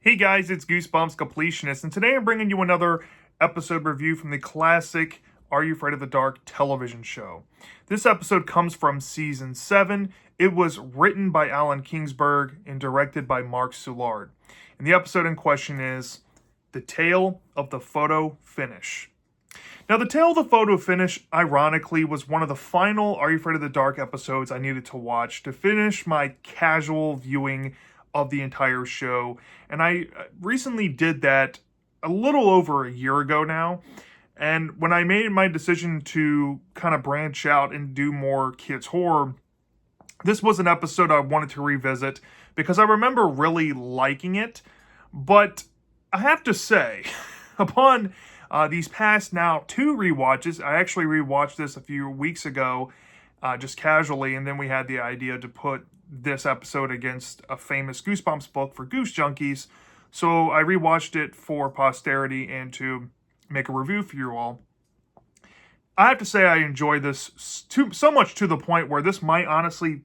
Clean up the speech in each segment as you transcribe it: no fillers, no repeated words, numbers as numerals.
Hey guys, it's Goosebumps Completionist, and today I'm bringing you another episode review from the classic Are You Afraid of the Dark television show. This episode comes from season 7. It was written by Alan Kingsburg and directed by Mark Soulard. And the episode in question is The Tale of the Photo Finish. Now, The Tale of the Photo Finish, ironically, was one of the final Are You Afraid of the Dark episodes I needed to watch to finish my casual viewing of the entire show. And I recently did that a little over a year ago now. And when I made my decision to kind of branch out and do more kids horror, this was an episode I wanted to revisit because I remember really liking it. But I have to say, upon these past now 2 rewatches, I actually rewatched this a few weeks ago, just casually, and then we had the idea to put this episode against a famous Goosebumps book for Goose Junkies. So I rewatched it for posterity and to make a review for you all. I have to say I enjoyed this so much to the point where this might honestly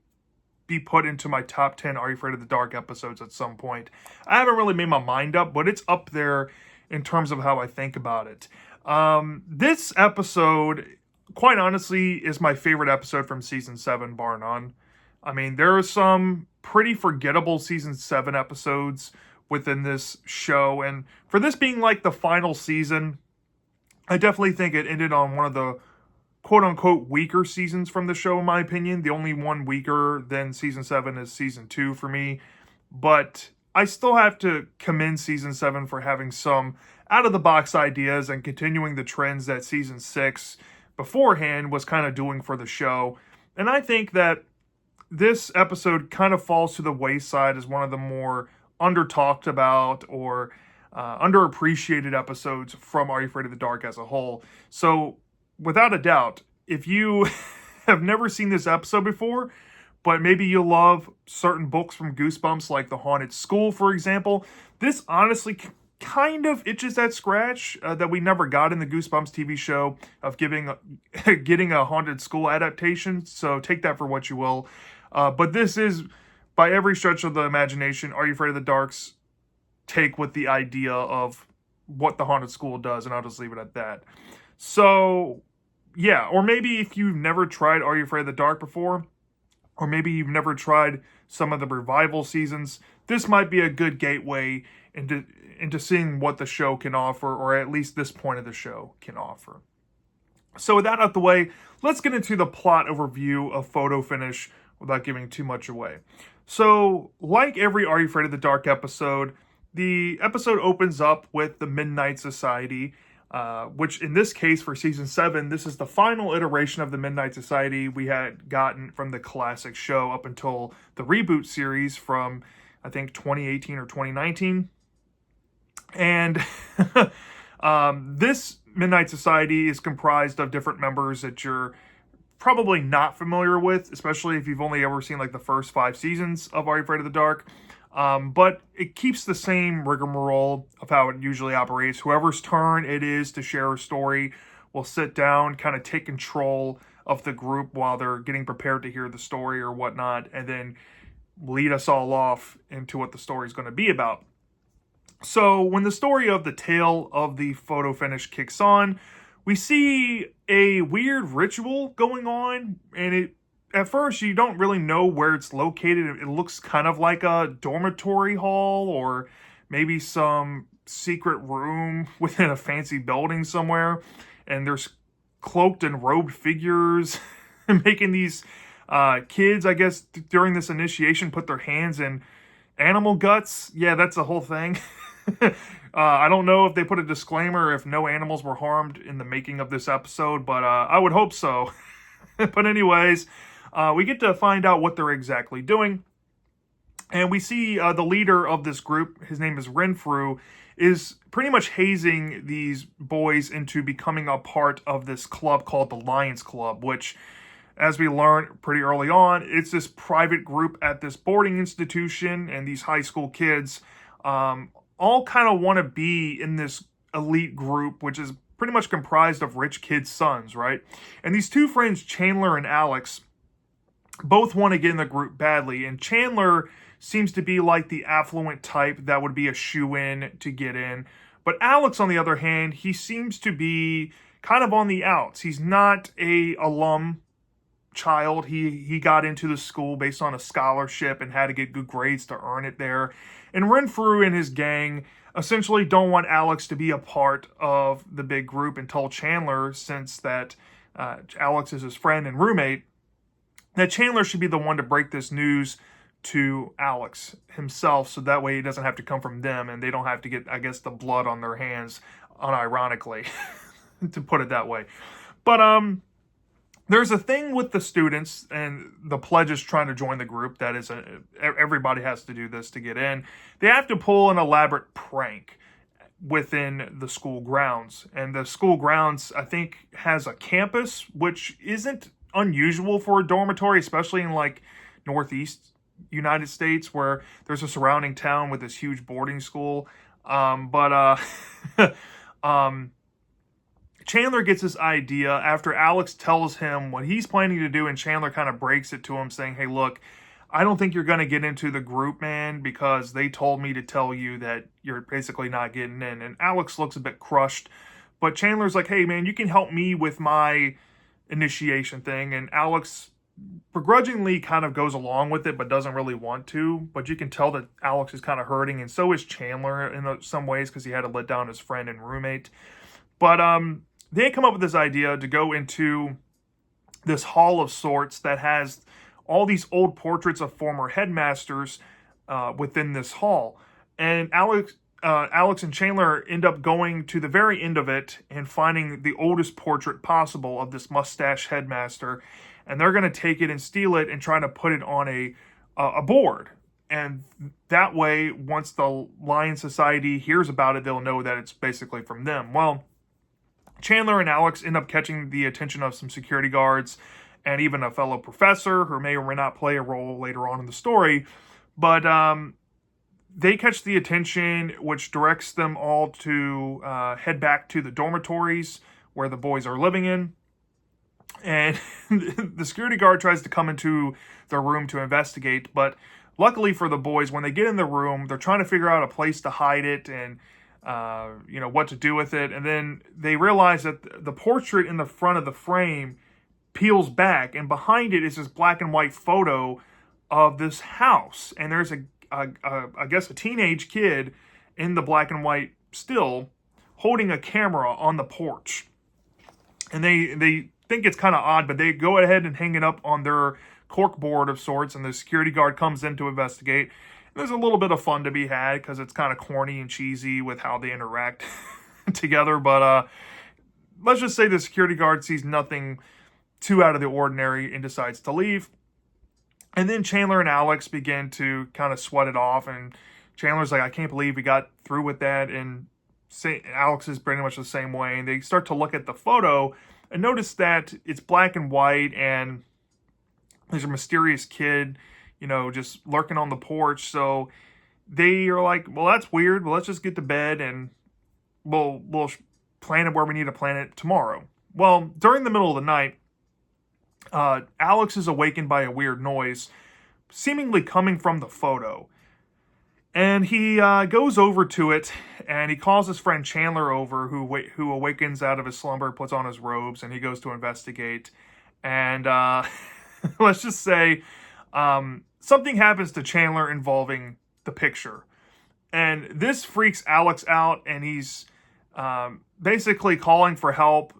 be put into my top 10 Are You Afraid of the Dark episodes at some point. I haven't really made my mind up, but it's up there in terms of how I think about it. This episode, quite honestly, is my favorite episode from season 7, bar none. I mean, there are some pretty forgettable season 7 episodes within this show, and for this being like the final season, I definitely think it ended on one of the quote-unquote weaker seasons from the show, in my opinion. The only one weaker than season 7 is season 2 for me, but I still have to commend season 7 for having some out-of-the-box ideas and continuing the trends that season 6 beforehand was kind of doing for the show. And I think that this episode kind of falls to the wayside as one of the more under-talked about or underappreciated episodes from Are You Afraid of the Dark as a whole. So, without a doubt, if you have never seen this episode before, but maybe you love certain books from Goosebumps, like The Haunted School, for example, this honestly kind of itches that scratch that we never got in the Goosebumps TV show of getting a Haunted School adaptation. So take that for what you will. But this is, by every stretch of the imagination, Are You Afraid of the Dark's take with the idea of what the Haunted School does, and I'll just leave it at that. So, yeah, or maybe if you've never tried Are You Afraid of the Dark before, or maybe you've never tried some of the revival seasons, this might be a good gateway into seeing what the show can offer, or at least this point of the show can offer. So with that out the way, let's get into the plot overview of Photo Finish without giving too much away. So, like every Are You Afraid of the Dark episode, the episode opens up with the Midnight Society, which in this case for season 7, this is the final iteration of the Midnight Society we had gotten from the classic show up until the reboot series from, I think, 2018 or 2019. And this Midnight Society is comprised of different members that you're probably not familiar with, especially if you've only ever seen like the first 5 seasons of Are You Afraid of the Dark. But it keeps the same rigmarole of how it usually operates. Whoever's turn it is to share a story will sit down, kind of take control of the group while they're getting prepared to hear the story or whatnot, and then lead us all off into what the story is going to be about. So when the story of The Tale of the Photo Finish kicks on, we see a weird ritual going on, and at first you don't really know where it's located. It looks kind of like a dormitory hall or maybe some secret room within a fancy building somewhere, and there's cloaked and robed figures making these kids, I guess, during this initiation put their hands in animal guts. Yeah, that's the whole thing. I don't know if they put a disclaimer if no animals were harmed in the making of this episode, but I would hope so. But anyways, we get to find out what they're exactly doing. And we see the leader of this group, his name is Renfrew, is pretty much hazing these boys into becoming a part of this club called the Lions Club, which, as we learned pretty early on, it's this private group at this boarding institution, and these high school kids all kind of want to be in this elite group, which is pretty much comprised of rich kids' sons, right? And these 2 friends, Chandler and Alex, both want to get in the group badly. And Chandler seems to be like the affluent type that would be a shoo-in to get in. But Alex, on the other hand, he seems to be kind of on the outs. He's not a alum child. He got into the school based on a scholarship and had to get good grades to earn it there. And Renfrew and his gang essentially don't want Alex to be a part of the big group and tell Chandler, since that Alex is his friend and roommate, that Chandler should be the one to break this news to Alex himself, so that way it doesn't have to come from them and they don't have to get, I guess, the blood on their hands, unironically, to put it that way. But there's a thing with the students and the pledges trying to join the group that is everybody has to do this to get in. They have to pull an elaborate prank within the school grounds. And the school grounds, I think, has a campus, which isn't unusual for a dormitory, especially in like Northeast United States, where there's a surrounding town with this huge boarding school. Chandler gets this idea after Alex tells him what he's planning to do, and Chandler kind of breaks it to him, saying, hey, look, I don't think you're going to get into the group, man, because they told me to tell you that you're basically not getting in. And Alex looks a bit crushed, but Chandler's like, hey, man, you can help me with my initiation thing. And Alex begrudgingly kind of goes along with it, but doesn't really want to. But you can tell that Alex is kind of hurting, and so is Chandler in some ways, because he had to let down his friend and roommate. But they come up with this idea to go into this hall of sorts that has all these old portraits of former headmasters within this hall. And Alex and Chandler end up going to the very end of it and finding the oldest portrait possible of this mustache headmaster. And they're going to take it and steal it and try to put it on a board. And that way, once the Lion Society hears about it, they'll know that it's basically from them. Well, Chandler and Alex end up catching the attention of some security guards and even a fellow professor who may or may not play a role later on in the story. But they catch the attention, which directs them all to head back to the dormitories where the boys are living in. And the security guard tries to come into their room to investigate. But luckily for the boys, when they get in the room, they're trying to figure out a place to hide it and what to do with it. And then they realize that the portrait in the front of the frame peels back, and behind it is this black and white photo of this house. And there's I guess a teenage kid in the black and white still holding a camera on the porch. And they think it's kind of odd, but they go ahead and hang it up on their cork board of sorts, and the security guard comes in to investigate. There's a little bit of fun to be had because it's kind of corny and cheesy with how they interact together. But let's just say the security guard sees nothing too out of the ordinary and decides to leave. And then Chandler and Alex begin to kind of sweat it off. And Chandler's like, I can't believe we got through with that. And Alex is pretty much the same way. And they start to look at the photo and notice that it's black and white. And there's a mysterious kid, just lurking on the porch. So they are like, well, that's weird. Well, let's just get to bed and we'll plan it where we need to plan it tomorrow. Well, during the middle of the night, Alex is awakened by a weird noise, seemingly coming from the photo. And he goes over to it, and he calls his friend Chandler over, who awakens out of his slumber, puts on his robes, and he goes to investigate. And let's just say something happens to Chandler involving the picture. And this freaks Alex out, and he's basically calling for help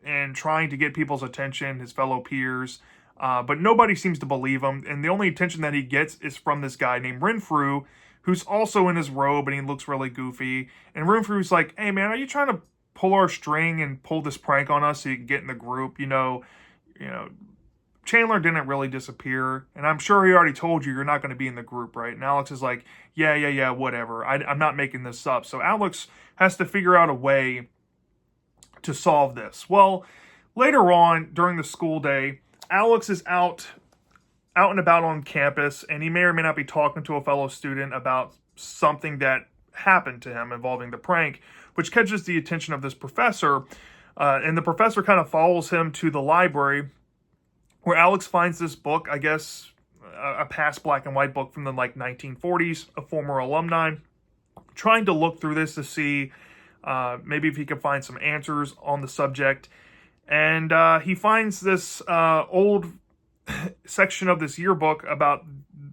and trying to get people's attention, his fellow peers. But nobody seems to believe him. And the only attention that he gets is from this guy named Renfrew, who's also in his robe, and he looks really goofy. And Renfrew's like, hey, man, are you trying to pull our string and pull this prank on us so you can get in the group? Chandler didn't really disappear, and I'm sure he already told you're not going to be in the group, right? And Alex is like, yeah, whatever. I'm not making this up. So Alex has to figure out a way to solve this. Well, later on during the school day, Alex is out and about on campus, and he may or may not be talking to a fellow student about something that happened to him involving the prank, which catches the attention of this professor. And the professor kind of follows him to the library, where Alex finds this book, I guess, a past black and white book from the like 1940s, a former alumni, trying to look through this to see maybe if he can find some answers on the subject. And he finds this old section of this yearbook about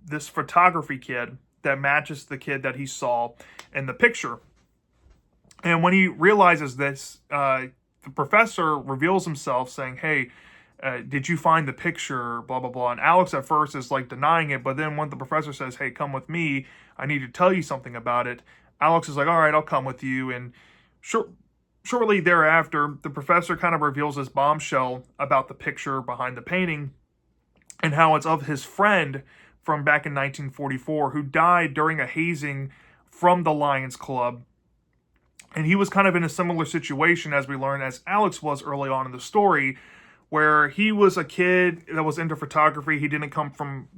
this photography kid that matches the kid that he saw in the picture. And when he realizes this, the professor reveals himself saying, hey, did you find the picture, blah, blah, blah. And Alex at first is like denying it, but then when the professor says, hey, come with me, I need to tell you something about it, Alex is like, all right, I'll come with you. And shortly thereafter, the professor kind of reveals this bombshell about the picture behind the painting and how it's of his friend from back in 1944 who died during a hazing from the Lions Club. And he was kind of in a similar situation, as we learn, as Alex was early on in the story, where he was a kid that was into photography. He didn't come from,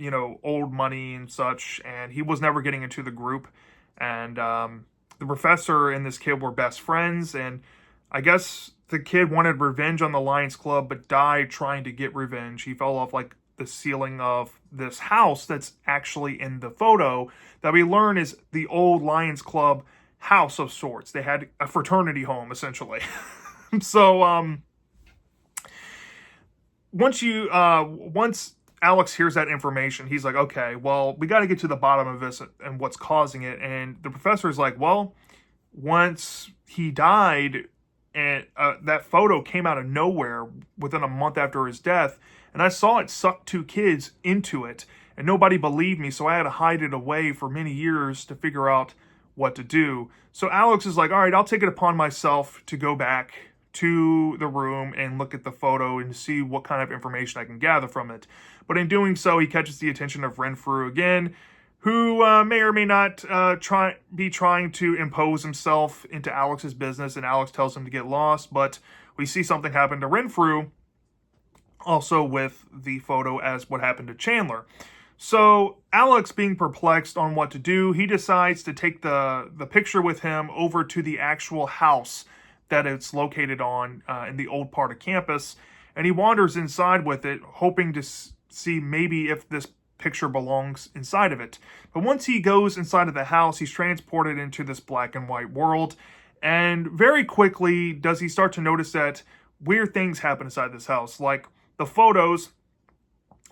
old money and such, and he was never getting into the group. And the professor and this kid were best friends, and I guess the kid wanted revenge on the Lions Club, but died trying to get revenge. He fell off like the ceiling of this house that's actually in the photo that we learn is the old Lions Club house of sorts. They had a fraternity home, essentially. So, once Alex hears that information, he's like, okay, well, we got to get to the bottom of this and what's causing it. And the professor is like, well, once he died, and that photo came out of nowhere within a month after his death, and I saw it suck 2 kids into it, and nobody believed me, so I had to hide it away for many years to figure out what to do. So Alex is like, all right, I'll take it upon myself to go back to the room and look at the photo and see what kind of information I can gather from it. But in doing so, he catches the attention of Renfrew again, who may or may not be trying to impose himself into Alex's business, and Alex tells him to get lost. But we see something happen to Renfrew also with the photo as what happened to Chandler. So Alex, being perplexed on what to do, he decides to take the picture with him over to the actual house that it's located on in the old part of campus. And he wanders inside with it, hoping to see maybe if this picture belongs inside of it. But once he goes inside of the house, he's transported into this black and white world. And very quickly does he start to notice that weird things happen inside this house. Like the photos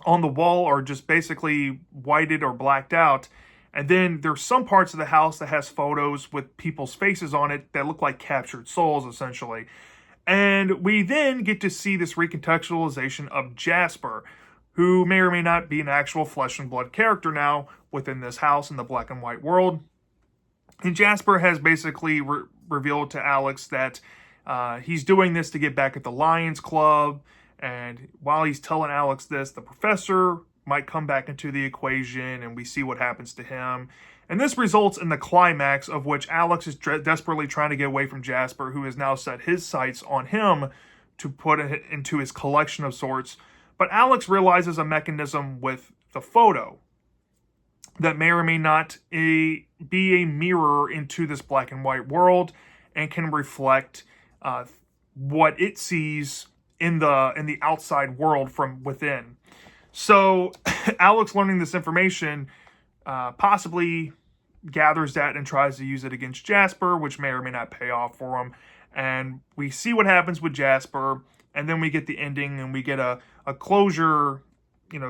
on the wall are just basically whited or blacked out. And then there's some parts of the house that has photos with people's faces on it that look like captured souls, essentially. And we then get to see this recontextualization of Jasper, who may or may not be an actual flesh and blood character now within this house in the black and white world. And Jasper has basically revealed to Alex that he's doing this to get back at the Lions Club. And while he's telling Alex this, the professor might come back into the equation, and we see what happens to him. And this results in the climax, of which Alex is desperately trying to get away from Jasper, who has now set his sights on him to put it into his collection of sorts. But Alex realizes a mechanism with the photo that may or may not be a mirror into this black and white world, and can reflect what it sees in the outside world from within. So Alex, learning this information, possibly gathers that and tries to use it against Jasper, which may or may not pay off for him. And we see what happens with Jasper, and then we get the ending, and we get a closure,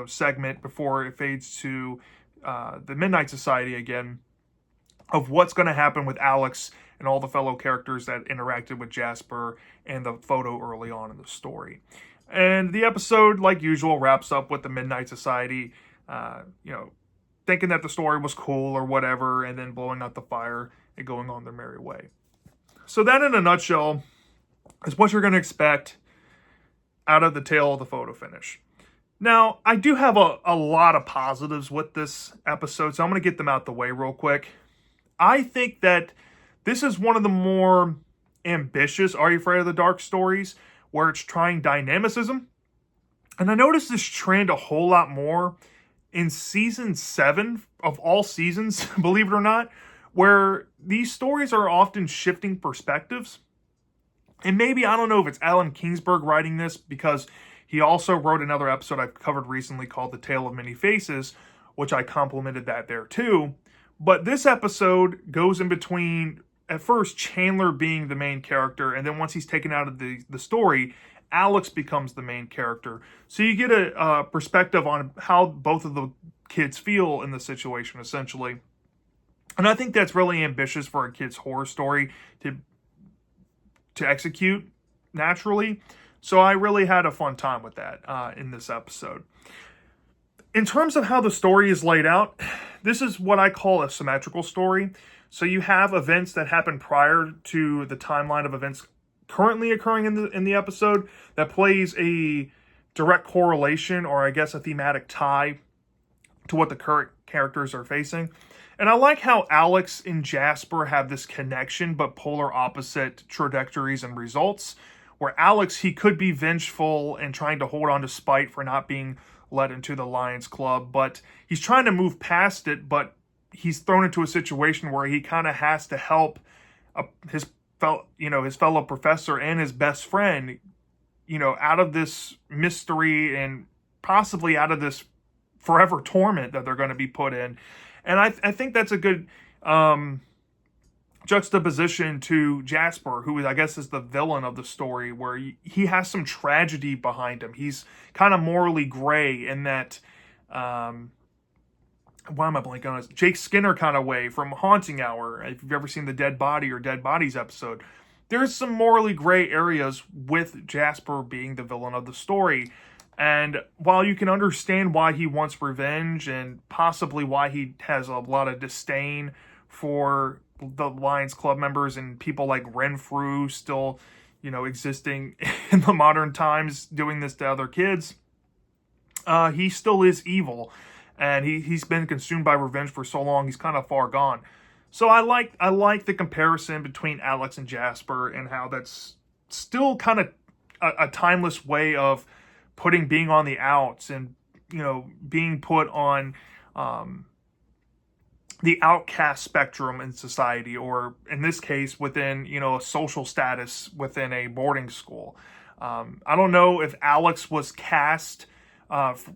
segment before it fades to the Midnight Society again, of what's going to happen with Alex and all the fellow characters that interacted with Jasper and the photo early on in the story. And the episode, like usual, wraps up with the Midnight Society, thinking that the story was cool or whatever, and then blowing out the fire and going on their merry way. So that, in a nutshell, is what you're going to expect out of the Tale of the Photo Finish. Now, I do have a lot of positives with this episode, so I'm going to get them out the way real quick. I think that this is one of the more ambitious Are You Afraid of the Dark stories, where it's trying dynamicism. And I noticed this trend a whole lot more in season 7 of all seasons, believe it or not, where these stories are often shifting perspectives. And maybe, I don't know if it's Alan Kingsburg writing this, because he also wrote another episode I've covered recently called The Tale of Many Faces, which I complimented that there too. But this episode goes in between, at first, Chandler being the main character, and then once he's taken out of the story, Alex becomes the main character. So you get a perspective on how both of the kids feel in the situation, essentially. And I think that's really ambitious for a kid's horror story to execute naturally. So I really had a fun time with that in this episode. In terms of how the story is laid out, this is what I call a symmetrical story. So you have events that happen prior to the timeline of events currently occurring in the episode that plays a direct correlation, or I guess a thematic tie, to what the current characters are facing. And I like how Alex and Jasper have this connection, but polar opposite trajectories and results. Where Alex, he could be vengeful and trying to hold on to spite for not being let into the Lions Club, but he's trying to move past it, but he's thrown into a situation where he kind of has to help his fellow professor and his best friend, out of this mystery and possibly out of this forever torment that they're going to be put in. And I think that's a good juxtaposition to Jasper, who I guess is the villain of the story, where he has some tragedy behind him. He's kind of morally gray in that, why am I blanking on this? Jake Skinner kind of way from Haunting Hour. If you've ever seen the Dead Body or Dead Bodies episode, there's some morally gray areas with Jasper being the villain of the story. And while you can understand why he wants revenge and possibly why he has a lot of disdain for the Lions Club members and people like Renfrew still, existing in the modern times doing this to other kids, he still is evil. And he's been consumed by revenge for so long, he's kind of far gone. So I like the comparison between Alex and Jasper and how that's still kind of a timeless way of being on the outs and, being put on the outcast spectrum in society, or in this case, within, a social status within a boarding school. I don't know if Alex was cast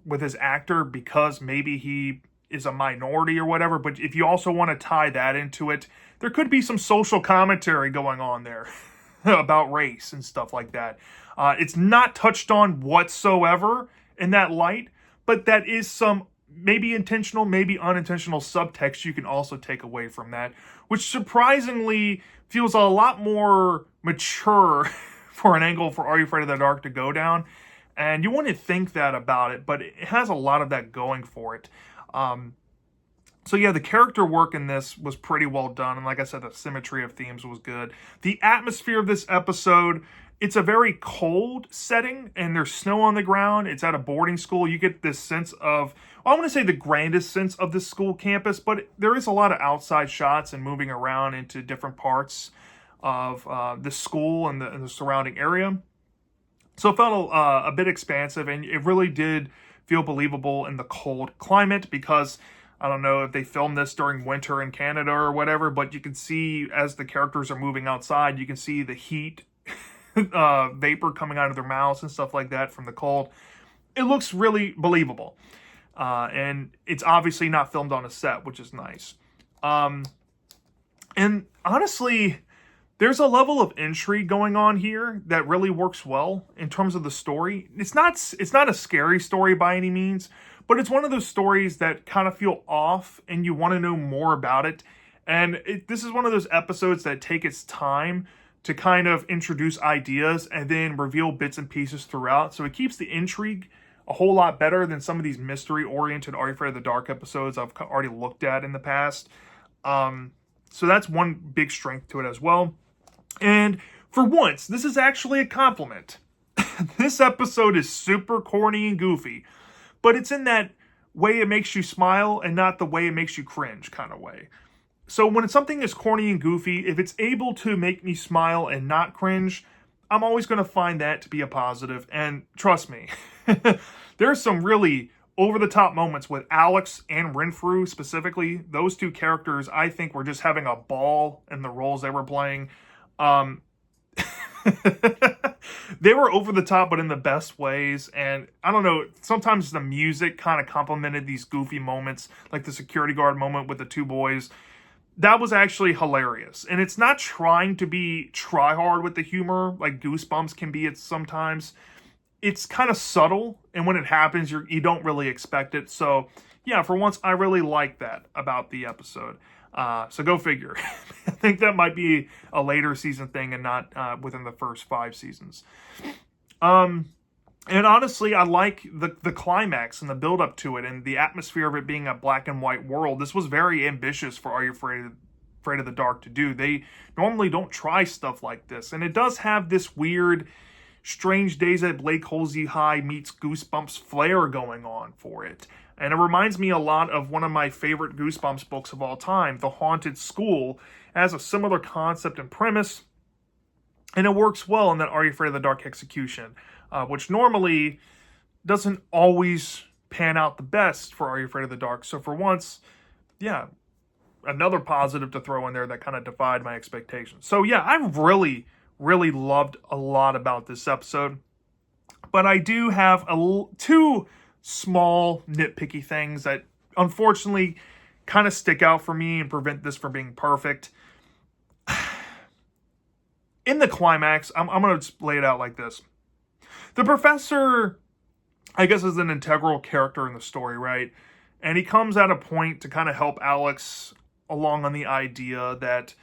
with his actor because maybe he is a minority or whatever, but if you also want to tie that into it, there could be some social commentary going on there about race and stuff like that. It's not touched on whatsoever in that light, but that is some maybe intentional, maybe unintentional subtext you can also take away from that, which surprisingly feels a lot more mature for an angle for Are You Afraid of the Dark to go down. And you wouldn't think that about it, but it has a lot of that going for it. So yeah, the character work in this was pretty well done. And like I said, the symmetry of themes was good. The atmosphere of this episode, it's a very cold setting and there's snow on the ground. It's at a boarding school. You get this sense of, I want to say the grandest sense of this school campus, but there is a lot of outside shots and moving around into different parts of the school and the surrounding area. So it felt a bit expansive, and it really did feel believable in the cold climate, because I don't know if they filmed this during winter in Canada or whatever, but you can see as the characters are moving outside, you can see the heat vapor coming out of their mouths and stuff like that from the cold. It looks really believable. And it's obviously not filmed on a set, which is nice. And honestly, there's a level of intrigue going on here that really works well in terms of the story. It's not a scary story by any means, but it's one of those stories that kind of feel off and you want to know more about it. And this is one of those episodes that take its time to kind of introduce ideas and then reveal bits and pieces throughout. So it keeps the intrigue a whole lot better than some of these mystery-oriented Are You Afraid of the Dark episodes I've already looked at in the past. So that's one big strength to it as well. And for once, this is actually a compliment. This episode is super corny and goofy, but it's in that way it makes you smile and not the way it makes you cringe kind of way. So when something is corny and goofy, if it's able to make me smile and not cringe, I'm always going to find that to be a positive. And trust me, there's some really over-the-top moments with Alex and Renfrew specifically. Those two characters, I think, were just having a ball in the roles they were playing. They were over the top, but in the best ways. And I don't know, sometimes the music kind of complemented these goofy moments, like the security guard moment with the two boys. That was actually hilarious. And it's not trying to be try hard with the humor, like Goosebumps can be at sometimes. It's kind of subtle, and when it happens, you don't really expect it. So, yeah, for once, I really like that about the episode. So go figure. I think that might be a later season thing and not within the first 5 seasons. And honestly, I like the climax and the build up to it and the atmosphere of it being a black and white world. This was very ambitious for Are You Afraid of the Dark to do. They normally don't try stuff like this. And it does have this weird Strange Days at Lake Halsey High meets Goosebumps flair going on for it. And it reminds me a lot of one of my favorite Goosebumps books of all time, The Haunted School. It has a similar concept and premise, and it works well in that Are You Afraid of the Dark execution, which normally doesn't always pan out the best for Are You Afraid of the Dark. So for once, yeah, another positive to throw in there that kind of defied my expectations. So yeah, I really loved a lot about this episode, but I do have two small nitpicky things that unfortunately kind of stick out for me and prevent this from being perfect. In the climax, I'm going to lay it out like this. The professor, I guess, is an integral character in the story, right? And he comes at a point to kind of help Alex along on the idea that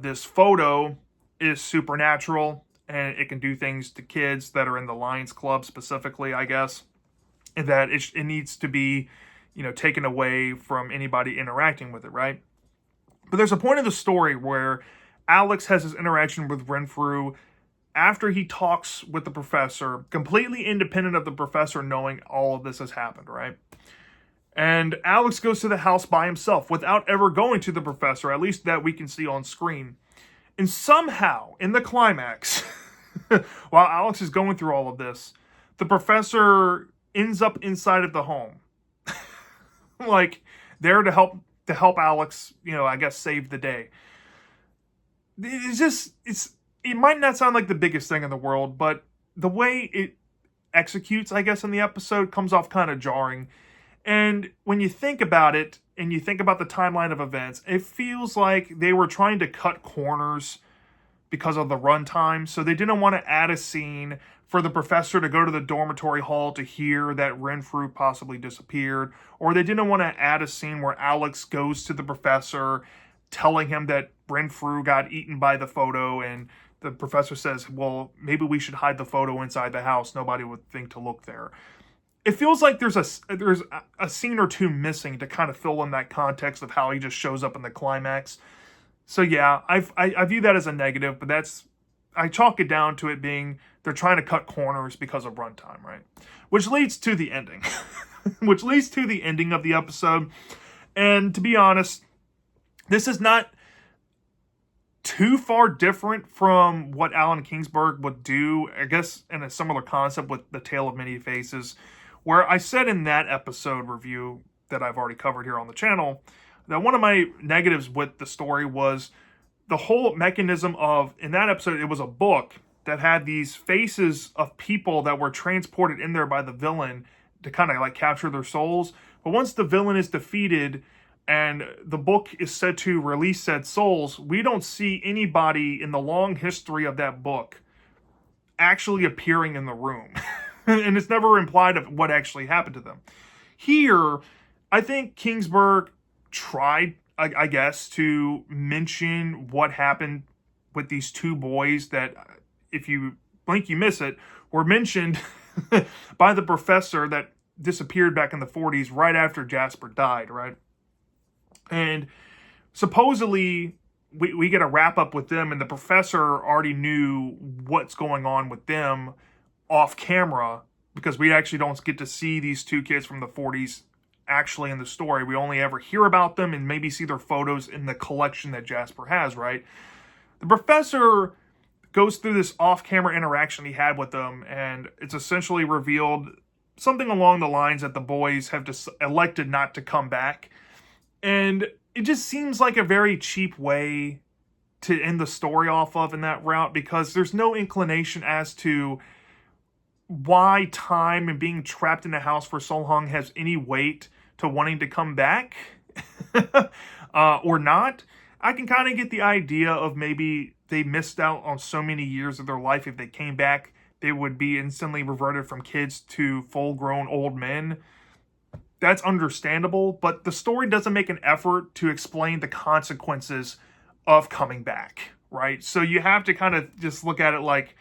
this photo is supernatural and it can do things to kids that are in the Lions Club specifically, I guess, and that it needs to be, taken away from anybody interacting with it, right? But there's a point in the story where Alex has his interaction with Renfrew after he talks with the professor, completely independent of the professor knowing all of this has happened, right? And Alex goes to the house by himself without ever going to the professor, at least that we can see on screen. And somehow, in the climax, while Alex is going through all of this, the professor ends up inside of the home. Like, there to help Alex, I guess, save the day. It might not sound like the biggest thing in the world, but the way it executes, I guess, in the episode comes off kind of jarring. And when you think about it, and you think about the timeline of events, it feels like they were trying to cut corners because of the runtime. So they didn't want to add a scene for the professor to go to the dormitory hall to hear that Renfrew possibly disappeared. Or they didn't want to add a scene where Alex goes to the professor telling him that Renfrew got eaten by the photo, and the professor says, well, maybe we should hide the photo inside the house. Nobody would think to look there. It feels like there's a scene or two missing to kind of fill in that context of how he just shows up in the climax. So yeah, I view that as a negative, but I chalk it down to it being they're trying to cut corners because of runtime, right? Which leads to the ending. Which leads to the ending of the episode. And to be honest, this is not too far different from what Alan Kingsberg would do, I guess, in a similar concept with The Tale of Many Faces, where I said in that episode review that I've already covered here on the channel, that one of my negatives with the story was the whole mechanism of, in that episode, it was a book that had these faces of people that were transported in there by the villain to kind of like capture their souls. But once the villain is defeated and the book is said to release said souls, we don't see anybody in the long history of that book actually appearing in the room. And it's never implied of what actually happened to them. Here, I think Kingsberg tried, I guess, to mention what happened with these two boys that, if you blink, you miss it, were mentioned by the professor that disappeared back in the 40s right after Jasper died, right? And supposedly, we get a wrap up with them, and the professor already knew what's going on with them off camera, because we actually don't get to see these two kids from the 40s actually in the story. We only ever hear about them and maybe see their photos in the collection that Jasper has, right? The professor goes through this off-camera interaction he had with them, and it's essentially revealed something along the lines that the boys have just elected not to come back. And it just seems like a very cheap way to end the story off of in that route, because there's no inclination as to why time and being trapped in a house for so long has any weight to wanting to come back or not. I can kind of get the idea of maybe they missed out on so many years of their life. If they came back, they would be instantly reverted from kids to full-grown old men. That's understandable, but the story doesn't make an effort to explain the consequences of coming back, right? So you have to kind of just look at it like,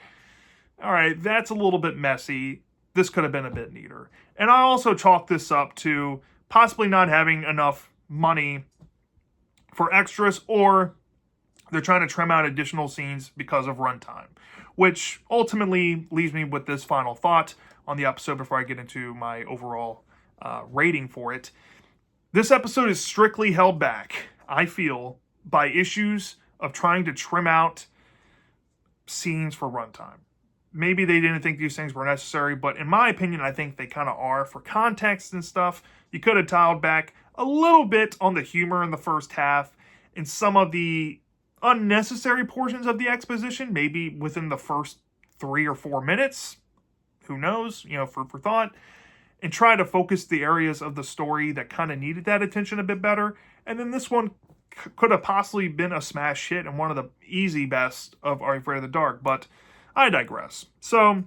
all right, that's a little bit messy. This could have been a bit neater. And I also chalk this up to possibly not having enough money for extras, or they're trying to trim out additional scenes because of runtime, which ultimately leaves me with this final thought on the episode before I get into my overall rating for it. This episode is strictly held back, I feel, by issues of trying to trim out scenes for runtime. Maybe they didn't think these things were necessary, but in my opinion, I think they kind of are. For context and stuff, you could have dialed back a little bit on the humor in the first half and some of the unnecessary portions of the exposition, maybe within the first 3 or 4 minutes. Who knows, for thought. And try to focus the areas of the story that kind of needed that attention a bit better. And then this one could have possibly been a smash hit and one of the easy best of Are You Afraid of the Dark, but I digress. So,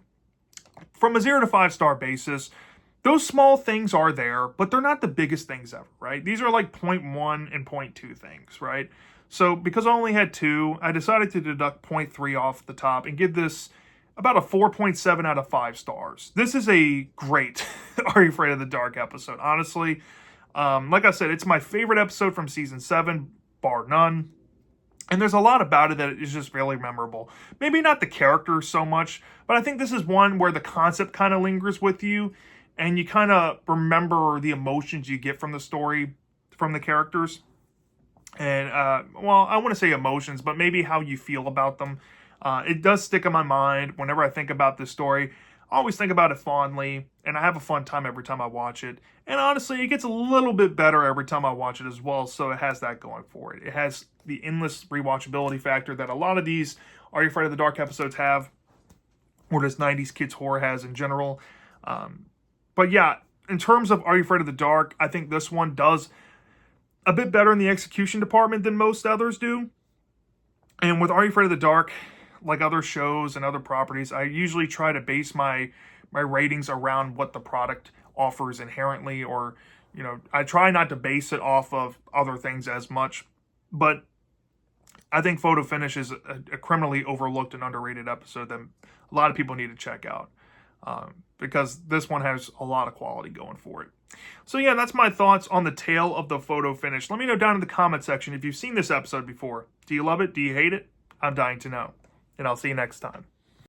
from a 0 to 5 star basis, those small things are there, but they're not the biggest things ever, right? These are like 0.1 and 0.2 things, right? So, because I only had 2, I decided to deduct 0.3 off the top and give this about a 4.7 out of 5 stars. This is a great Are You Afraid of the Dark episode, honestly. Like I said, it's my favorite episode from season 7, bar none. And there's a lot about it that is just really memorable. Maybe not the characters so much, but I think this is one where the concept kind of lingers with you, and you kind of remember the emotions you get from the story, from the characters. And, well, I want to say emotions, but maybe how you feel about them. It does stick in my mind whenever I think about this story. I always think about it fondly, and I have a fun time every time I watch it. And honestly, it gets a little bit better every time I watch it as well, so it has that going for it. It has the endless rewatchability factor that a lot of these Are You Afraid of the Dark episodes have, or this 90s kids horror has in general. But yeah, in terms of Are You Afraid of the Dark, I think this one does a bit better in the execution department than most others do. And with Are You Afraid of the Dark, like other shows and other properties, I usually try to base my ratings around what the product offers inherently, or, I try not to base it off of other things as much. But I think Photo Finish is a criminally overlooked and underrated episode that a lot of people need to check out. Because this one has a lot of quality going for it. So yeah, that's my thoughts on the tale of the Photo Finish. Let me know down in the comment section if you've seen this episode before. Do you love it? Do you hate it? I'm dying to know. And I'll see you next time.